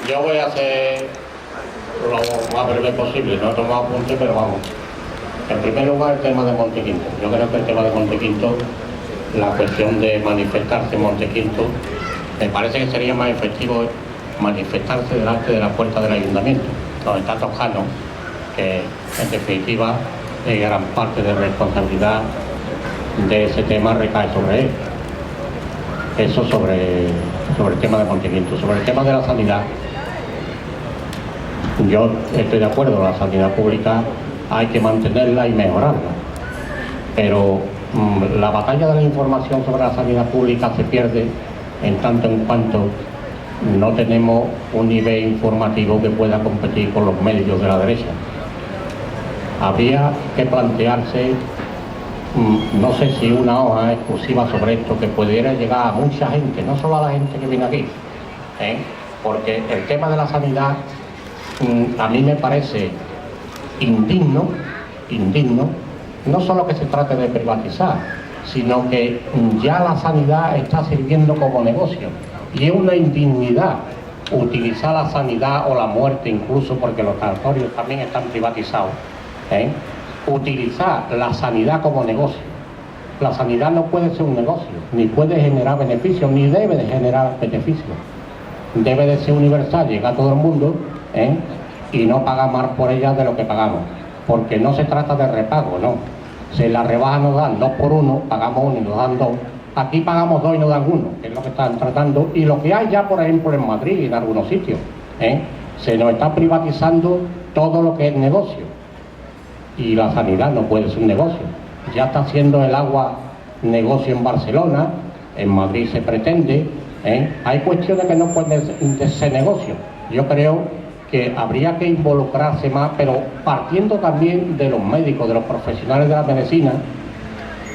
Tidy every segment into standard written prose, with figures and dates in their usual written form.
Yo voy a hacer lo más breve posible, no he tomado apunte, pero vamos. En primer lugar, el tema de Montequinto. Yo creo que el tema de Montequinto, la cuestión de manifestarse en Montequinto, me parece que sería más efectivo manifestarse delante de la puerta del ayuntamiento, donde está Toscano, que en definitiva gran parte de responsabilidad de ese tema recae sobre él. Eso sobre el tema de Montequinto. Sobre el tema de la sanidad, yo estoy de acuerdo, la sanidad pública hay que mantenerla y mejorarla, pero la batalla de la información sobre la sanidad pública se pierde en tanto en cuanto no tenemos un nivel informativo que pueda competir con los medios de la derecha. Habría que plantearse, no sé si una hoja exclusiva sobre esto que pudiera llegar a mucha gente, no solo a la gente que viene aquí, porque el tema de la sanidad a mí me parece indigno, no solo que se trate de privatizar, sino que ya la sanidad está sirviendo como negocio, y es una indignidad utilizar la sanidad o la muerte, incluso porque los sanatorios también están privatizados, utilizar la sanidad como negocio. La sanidad no puede ser un negocio, ni puede generar beneficios, ni debe de generar beneficios. Debe de ser universal, llega a todo el mundo, y no pagar más por ella de lo que pagamos, porque no se trata de repago, no. Si la rebaja nos dan 2 por 1, pagamos 1 y nos dan 2. Aquí pagamos 2 y nos dan 1, que es lo que están tratando, y lo que hay ya, por ejemplo, en Madrid y en algunos sitios, se nos está privatizando todo lo que es negocio, y la sanidad no puede ser un negocio. Ya está haciendo el agua negocio en Barcelona, en Madrid se pretende, hay cuestiones que no pueden ser negocio. Yo creo que habría que involucrarse más, pero partiendo también de los médicos, de los profesionales de la medicina,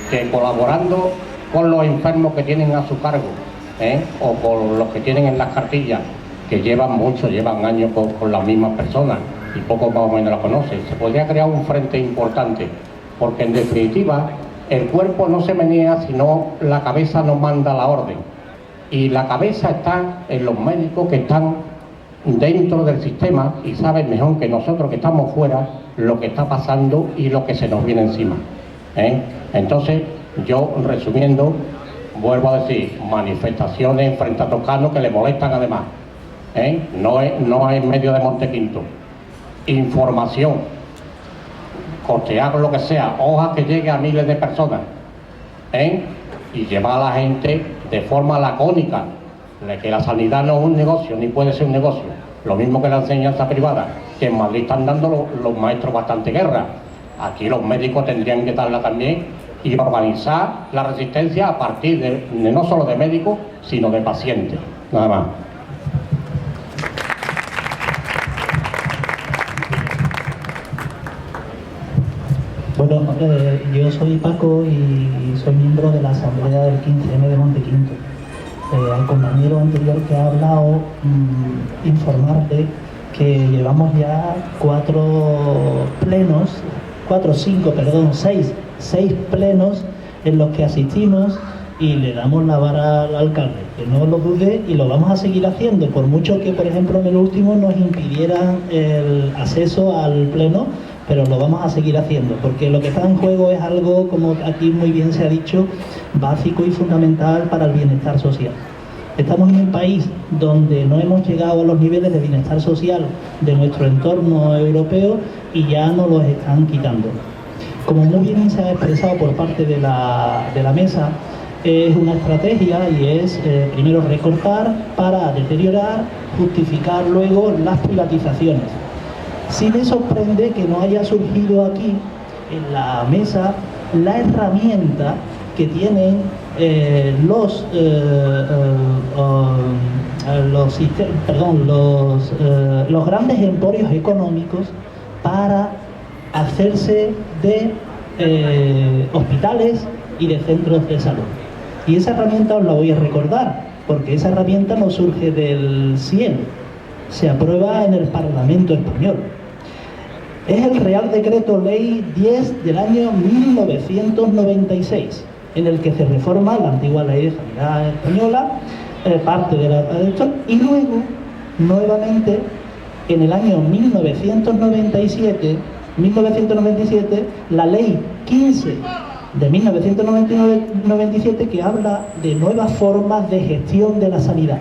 que colaborando con los enfermos que tienen a su cargo, o con los que tienen en las cartillas, que llevan años con las mismas personas y poco más o menos la conocen, se podría crear un frente importante, porque en definitiva el cuerpo no se menea, sino la cabeza nos manda la orden, y la cabeza está en los médicos que están dentro del sistema y saben mejor que nosotros que estamos fuera lo que está pasando y lo que se nos viene encima. Entonces, yo resumiendo, vuelvo a decir, manifestaciones frente a Toscano que le molestan además, no es medio de Montequinto. Información, costear lo que sea, hojas que llegue a miles de personas, y llevar a la gente de forma lacónica, de que la sanidad no es un negocio, ni puede ser un negocio. Lo mismo que la enseñanza privada, que en Madrid están dando los maestros bastante guerra. Aquí los médicos tendrían que darla también y organizar la resistencia a partir de no solo de médicos, sino de pacientes. Nada más. Bueno, yo soy Paco y soy miembro de la Asamblea del 15M de Montequinto. Al compañero anterior que ha hablado, informarle que llevamos ya 6 plenos en los que asistimos y le damos la vara al alcalde, que no lo dude, y lo vamos a seguir haciendo, por mucho que, por ejemplo, en el último nos impidieran el acceso al pleno, pero lo vamos a seguir haciendo, porque lo que está en juego es algo, como aquí muy bien se ha dicho, básico y fundamental para el bienestar social. Estamos en un país donde no hemos llegado a los niveles de bienestar social de nuestro entorno europeo y ya nos los están quitando. Como muy bien se ha expresado por parte de la mesa, es una estrategia y es primero recortar para deteriorar, justificar luego las privatizaciones. Sí me sorprende que no haya surgido aquí en la mesa la herramienta que tienen los grandes emporios económicos para hacerse de hospitales y de centros de salud. Y esa herramienta os la voy a recordar, porque esa herramienta no surge del cielo, se aprueba en el Parlamento español. Es el Real Decreto Ley 10 del año 1996, en el que se reforma la antigua Ley de Sanidad española, parte de la y luego nuevamente en el año 1997, la ley 15 de 1997, que habla de nuevas formas de gestión de la sanidad.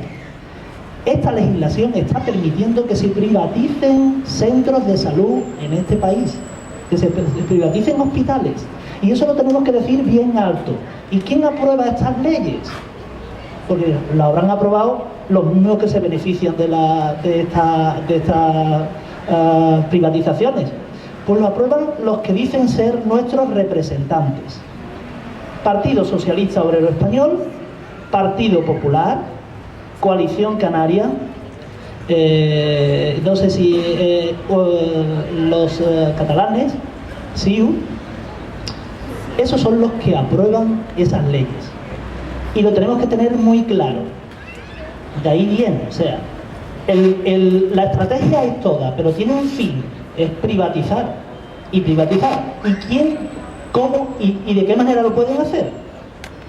Esta legislación está permitiendo que se privaticen centros de salud en este país, que se privaticen hospitales. Y eso lo tenemos que decir bien alto. ¿Y quién aprueba estas leyes? Porque lo habrán aprobado los mismos que se benefician de estas privatizaciones. Pues lo aprueban los que dicen ser nuestros representantes. Partido Socialista Obrero Español, Partido Popular, Coalición Canaria, no sé si los catalanes, CiU. Esos son los que aprueban esas leyes. Y lo tenemos que tener muy claro. De ahí viene, o sea, la estrategia es toda, pero tiene un fin, es privatizar. Y privatizar. ¿Y quién, cómo y de qué manera lo pueden hacer?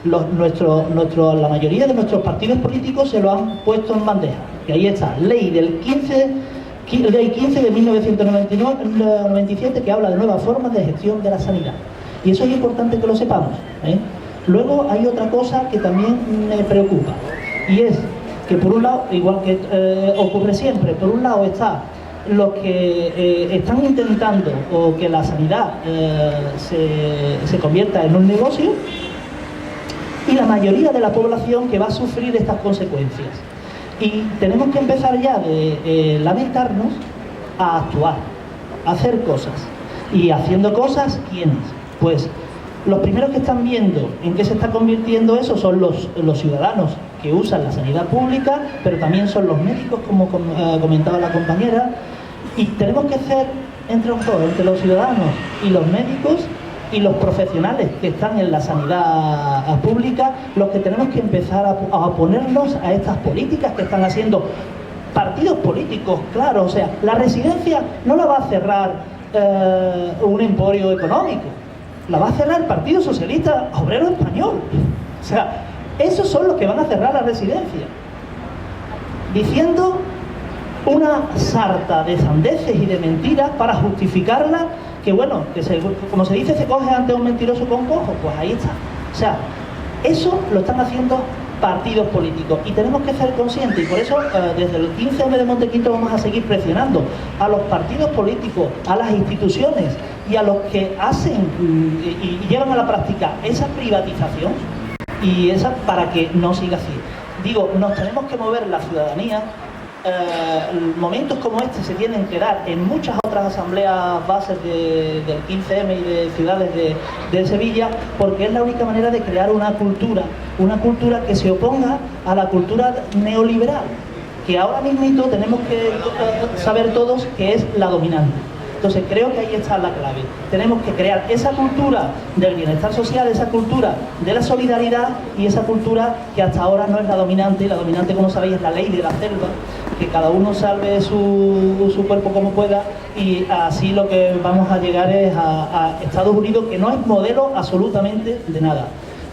La mayoría de nuestros partidos políticos se lo han puesto en bandeja. Y ahí está, ley 15 de 1997, que habla de nuevas formas de gestión de la sanidad. Y eso es importante que lo sepamos, ¿eh? Luego hay otra cosa que también me preocupa, y es que por un lado, igual que ocurre siempre, por un lado está los que están intentando o que la sanidad se convierta en un negocio, y la mayoría de la población que va a sufrir estas consecuencias. Y tenemos que empezar ya de lamentarnos a actuar, a hacer cosas. Y haciendo cosas, ¿quiénes? Pues los primeros que están viendo en qué se está convirtiendo eso son los ciudadanos que usan la sanidad pública, pero también son los médicos, como comentaba la compañera. Y tenemos que hacer entre los ciudadanos y los médicos y los profesionales que están en la sanidad pública, los que tenemos que empezar a oponernos a estas políticas que están haciendo partidos políticos, claro. O sea, la residencia no la va a cerrar un emporio económico, la va a cerrar el Partido Socialista Obrero Español. O sea, esos son los que van a cerrar la residencia, diciendo una sarta de sandeces y de mentiras para justificarla. Que bueno, como se dice, se coge ante un mentiroso con cojo, pues ahí está. O sea, eso lo están haciendo partidos políticos y tenemos que ser conscientes, y por eso desde el 15M de Montequinto vamos a seguir presionando a los partidos políticos, a las instituciones y a los que hacen y llevan a la práctica esa privatización, y esa, para que no siga así. Digo, nos tenemos que mover la ciudadanía. Momentos como este se tienen que dar en muchas otras asambleas bases del 15M y de ciudades de Sevilla, porque es la única manera de crear una cultura que se oponga a la cultura neoliberal, que ahora mismo tenemos que saber todos que es la dominante. Entonces creo que ahí está la clave. Tenemos que crear esa cultura del bienestar social, esa cultura de la solidaridad, y esa cultura que hasta ahora no es la dominante. Y la dominante, como sabéis, es la ley de la selva, que cada uno salve su cuerpo como pueda, y así lo que vamos a llegar es a Estados Unidos, que no es modelo absolutamente de nada.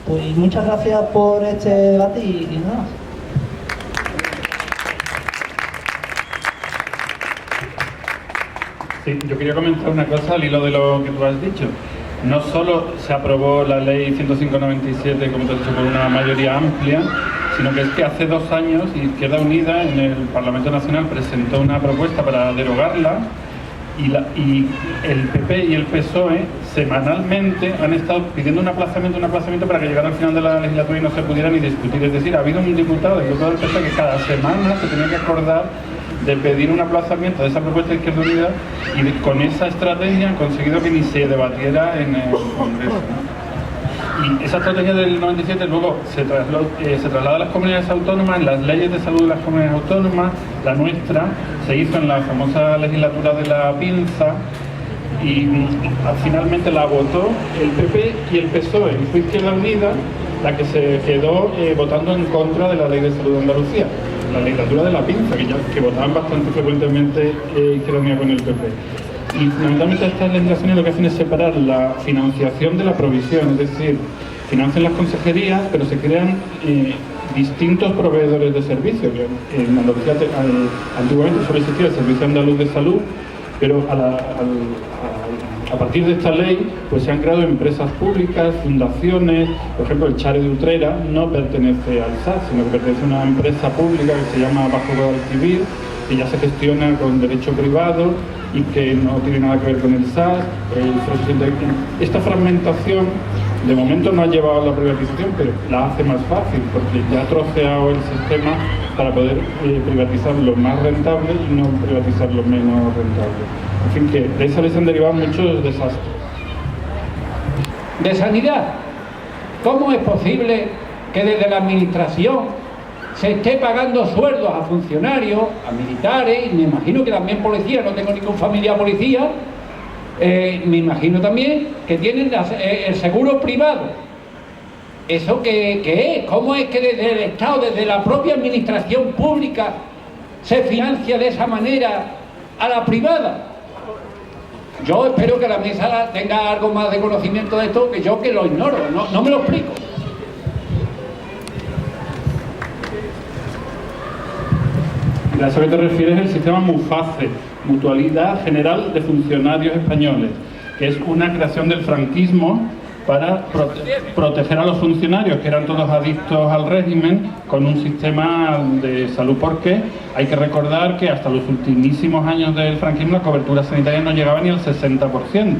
Pues muchas gracias por este debate y nada más. Sí, yo quería comentar una cosa al hilo de lo que tú has dicho. No solo se aprobó la ley 105/97, como te he dicho, por una mayoría amplia, sino que es que hace 2 años Izquierda Unida en el Parlamento Nacional presentó una propuesta para derogarla, y el PP y el PSOE semanalmente han estado pidiendo un aplazamiento para que llegara al final de la legislatura y no se pudiera ni discutir. Es decir, ha habido un diputado del grupo del PP que cada semana se tenía que acordar de pedir un aplazamiento de esa propuesta de Izquierda Unida, y con esa estrategia han conseguido que ni se debatiera en el Congreso, ¿no? Y esa estrategia del 97 luego se traslada a las comunidades autónomas, en las leyes de salud de las comunidades autónomas. La nuestra se hizo en la famosa legislatura de la pinza, y finalmente la votó el PP y el PSOE, y fue Izquierda Unida la que se quedó votando en contra de la ley de salud de Andalucía, la legislatura de la pinza, que votaban bastante frecuentemente Izquierda Unida con el PP. Y fundamentalmente estas legislaciones lo que hacen es separar la financiación de la provisión, es decir, financian las consejerías, pero se crean distintos proveedores de servicios. En Andalucía antiguamente solo existía el Servicio Andaluz de Salud, pero a partir de esta ley pues se han creado empresas públicas, fundaciones. Por ejemplo, el Chare de Utrera no pertenece al SAS, sino que pertenece a una empresa pública que se llama Bajo Guadalquivir, que ya se gestiona con derecho privado y que no tiene nada que ver con el SAS. Esta fragmentación de momento no ha llevado a la privatización, pero la hace más fácil, porque ya ha troceado el sistema para poder privatizar lo más rentable y no privatizar lo menos rentable. En fin, que de esa ley se han derivado muchos desastres. De sanidad, ¿cómo es posible que desde la administración se esté pagando sueldos a funcionarios, a militares, y me imagino que también policías? No tengo ningún familiar policía. Me imagino también que tienen el seguro privado. ¿Eso qué es? ¿Cómo es que desde el Estado, desde la propia administración pública, se financia de esa manera a la privada? Yo espero que la mesa tenga algo más de conocimiento de esto que yo, que lo ignoro, no me lo explico. A eso que te refieres es el sistema MUFACE, Mutualidad General de Funcionarios Españoles, que es una creación del franquismo para proteger a los funcionarios, que eran todos adictos al régimen, con un sistema de salud. Porque hay que recordar que hasta los ultimísimos años del franquismo la cobertura sanitaria no llegaba ni al 60%.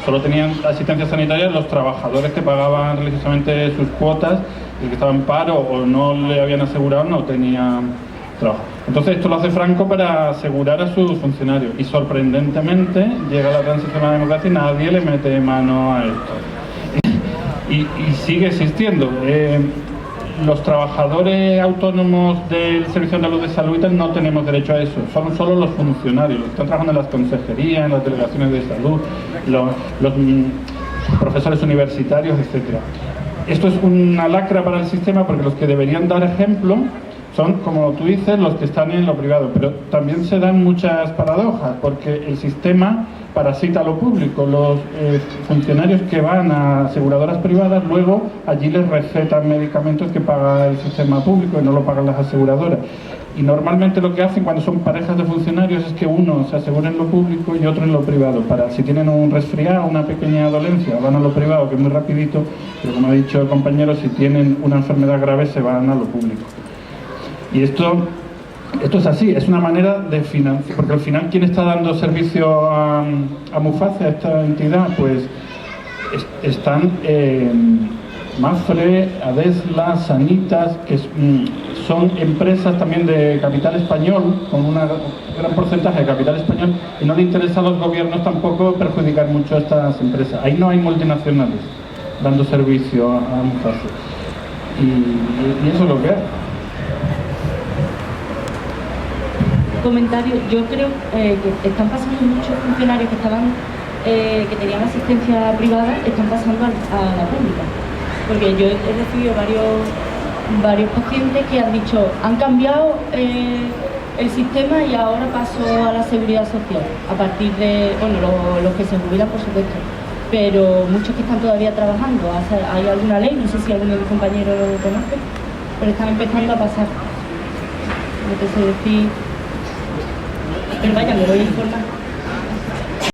Solo tenían asistencia sanitaria los trabajadores que pagaban religiosamente sus cuotas, el que estaba en paro o no le habían asegurado no tenía trabajo. Entonces esto lo hace Franco para asegurar a sus funcionarios, y sorprendentemente llega la transición a la democracia y nadie le mete mano a esto. Y sigue existiendo. Los trabajadores autónomos del Servicio Andaluz de Salud no tenemos derecho a eso, son solo los funcionarios, los que están trabajando en las consejerías, en las delegaciones de salud, los profesores universitarios, etc. Esto es una lacra para el sistema, porque los que deberían dar ejemplo son, como tú dices, los que están en lo privado. Pero también se dan muchas paradojas, porque el sistema parasita lo público. Los funcionarios que van a aseguradoras privadas, luego allí les recetan medicamentos que paga el sistema público y no lo pagan las aseguradoras. Y normalmente lo que hacen cuando son parejas de funcionarios es que uno se asegura en lo público y otro en lo privado. Para si tienen un resfriado, una pequeña dolencia, van a lo privado, que es muy rapidito, pero como ha dicho el compañero, si tienen una enfermedad grave se van a lo público. Y esto es así, es una manera de financiar, porque al final, ¿quién está dando servicio a MUFACE, a esta entidad? Pues están Mafre, Adesla, Sanitas, que son empresas también de capital español, con un gran porcentaje de capital español, y no le interesa a los gobiernos tampoco perjudicar mucho a estas empresas. Ahí no hay multinacionales dando servicio a MUFACE. Y eso es lo que es. Comentario, yo creo que están pasando muchos funcionarios que estaban que tenían asistencia privada, están pasando a la pública, porque yo he recibido varios pacientes que han dicho, han cambiado el sistema y ahora paso a la seguridad social, a partir de, bueno, los que se jubilan, por supuesto, pero muchos que están todavía trabajando. Hay alguna ley, no sé si alguno de mis compañeros lo conoce, pero están empezando a pasar. No te sé decir. Pero vaya, me voy a informar.